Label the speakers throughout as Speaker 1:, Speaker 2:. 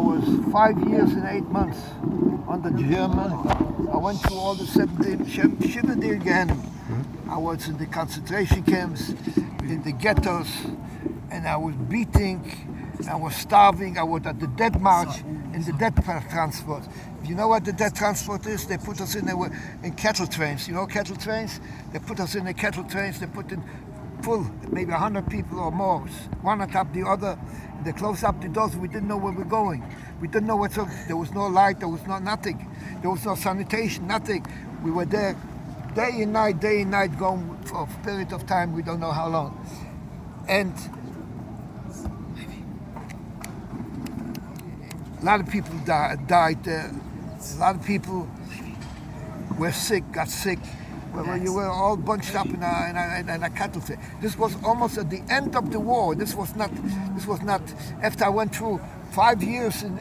Speaker 1: was 5 years and 8 months under German. I went through all the 17 Gehenim. I was in the concentration camps, in the ghettos, and I was beating, I was starving, I was at the death march, in the death transport. You know what the death transport is? They put us in cattle trains. You know cattle trains? They put us in the cattle trains, they put in full, maybe 100 people or more, one on top of the other. They closed up the doors, we didn't know where we were going. We didn't know what's up. There was no light, there was nothing. There was no sanitation, nothing. We were there day and night, going for a period of time, we don't know how long. And a lot of people died there. A lot of people were sick, got sick. Well, you were all bunched up in a cattle train. This was almost at the end of the war. This was not. After I went through 5 years and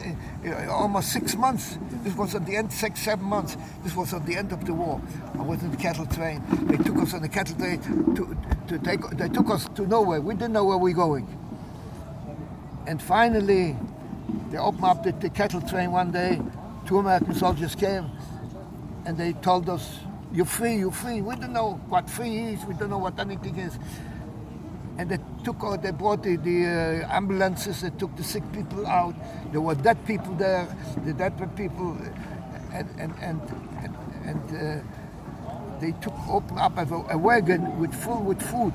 Speaker 1: almost 6 months. This was at the end, 6-7 months. This was at the end of the war. I was in the cattle train. They took us on the cattle train they took us to nowhere. We didn't know where we were going. And finally, they opened up the cattle train one day. 2 American soldiers came, and they told us, "You're free, you're free." We don't know what free is. We don't know what anything is. And they brought the ambulances. They took the sick people out. There were dead people there. The dead people, and they opened up a wagon with food.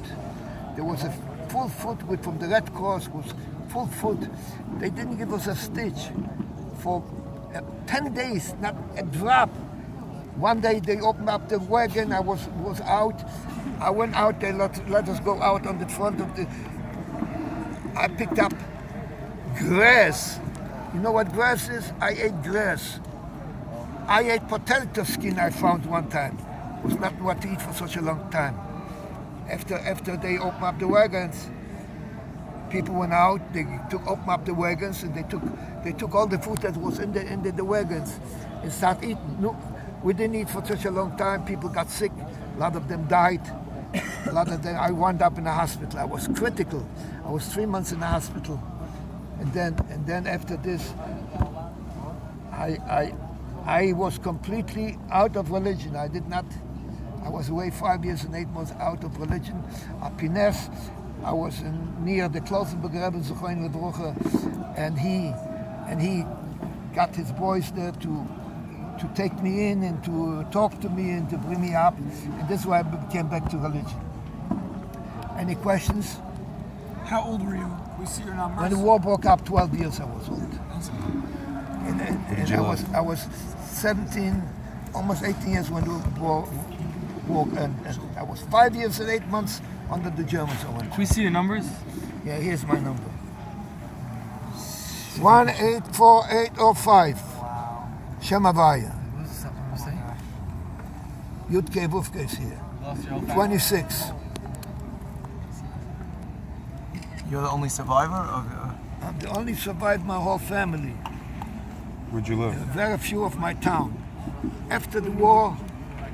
Speaker 1: There was a full food from the Red Cross. Was full food. They didn't give us a stitch for 10 days, not a drop. One day they opened up the wagon. I was out. I went out. They let us go out on the front of the. I picked up grass. You know what grass is? I ate grass. I ate potato skin. I found one time. It was not what to eat for such a long time. After they opened up the wagons, people went out. They opened up the wagons and they took all the food that was in the wagons and started eating. No, we didn't eat for such a long time. People got sick. A lot of them died. A lot of them. I wound up in the hospital. I was critical. I was 3 months in the hospital, and then after this, I was completely out of religion. I was away 5 years and 8 months out of religion. Pines, I was near the Klosenberg Rebbe, Zochain Lebruche, and he got his boys there to take me in and to talk to me and to bring me up. And this is why I came back to religion. Any questions?
Speaker 2: How old were you? We see your numbers.
Speaker 1: When the war broke up, 12 years I was old. And I was 17, almost 18 years when the war broke, and I was 5 years and 8 months under the Germans.
Speaker 2: Can we see your numbers?
Speaker 1: Yeah, here's my number. 184805. Shem Havaya. Yud Kei Vuf Kei is here. 26.
Speaker 3: You're the only survivor?
Speaker 1: I'm the only survivor, my whole family.
Speaker 3: Where'd you live?
Speaker 1: Very few of my town. After the war,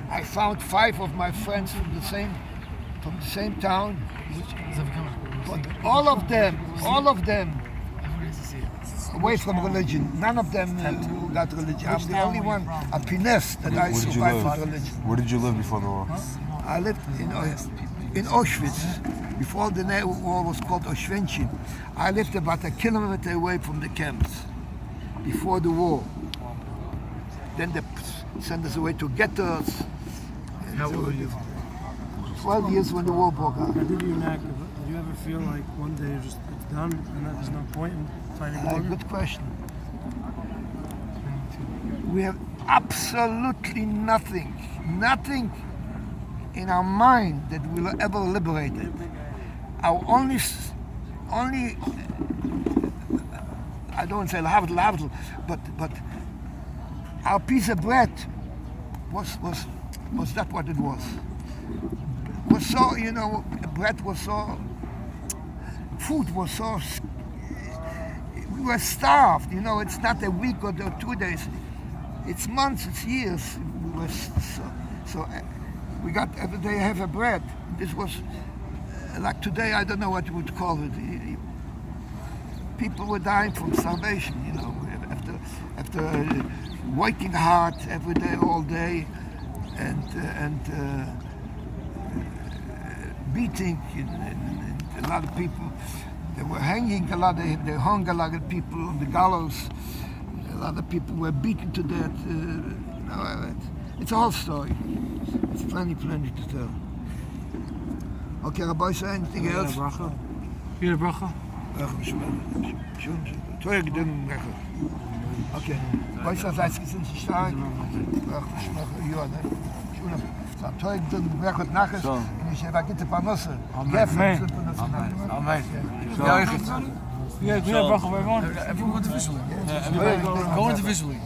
Speaker 1: I found 5 of my friends from the same town. But all of them away from religion. None of them got religion. I'm the only one, a Pines, that I survived with religion.
Speaker 3: Where did you live before the war?
Speaker 1: I lived in Auschwitz. Before the war was called Auschwitz. I lived about a kilometer away from the camps before the war. Then they sent us away to ghettos.
Speaker 2: How old were you?
Speaker 1: 12 years when the war broke out.
Speaker 2: Did you ever feel like one day it's done and that there's no point in fighting longer?
Speaker 1: Good question. We have absolutely nothing in our mind that will ever liberate it. Our only I don't want to say lahavdil, but our piece of bread was that what it was. Was so, bread was so, food was so, we were starved, it's not a week or 2 days, it's months, it's years. We were so we got every day half a bread. This was, like today, I don't know what you would call it. People were dying from starvation, after working hard every day, all day, and beating a lot of people. They were hanging they hung a lot of people on the gallows. A lot of people were beaten to death. It's a whole story. It's plenty to tell. Okay, Rabbi, say anything else?
Speaker 2: Here, bracha.
Speaker 1: Okay. Weißt du, was heißt, sind sie stark? Sam toy dun bekot nachs in sheva git panosse gef
Speaker 3: Amen.
Speaker 2: Yeah, do bracha, everyone.
Speaker 4: Everyone go individually. Go individually.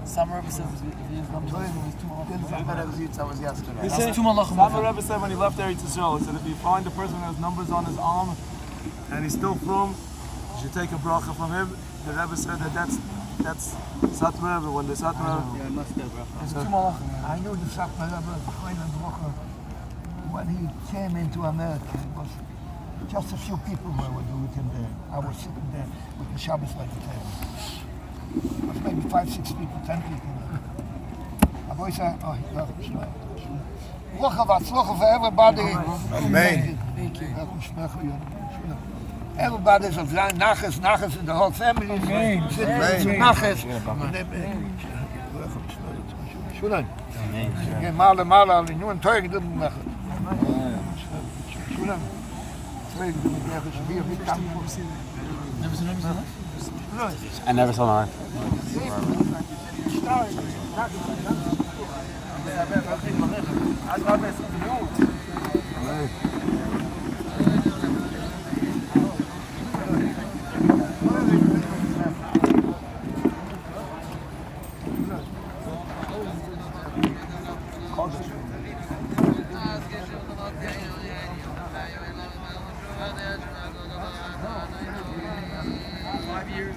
Speaker 4: Some Rebbe said it's too malachim.
Speaker 3: Some Rebbe said when he left Eretz Yisrael, he said if you find a person who has numbers on his arm and he's still from, you should take a bracha from him. The Rebbe said that's Satmar, but when the Satmar...
Speaker 4: It's too malachim.
Speaker 1: I knew the Satmar Rebbe when he came into America. It was just a few people were with him there. I was sitting there with the Shabbos by the table. It was maybe 5-6 people, 10 people there. A boy said, Locha for everybody.
Speaker 3: Amen.
Speaker 4: Thank you.
Speaker 1: Everybody's of Nachas in the whole family.
Speaker 3: Amen.
Speaker 1: Nachas. Shunan. Yeah, Mala, you and Toy didn't make it. Shunan.
Speaker 4: Never seen him,
Speaker 5: I never saw mine.
Speaker 4: years.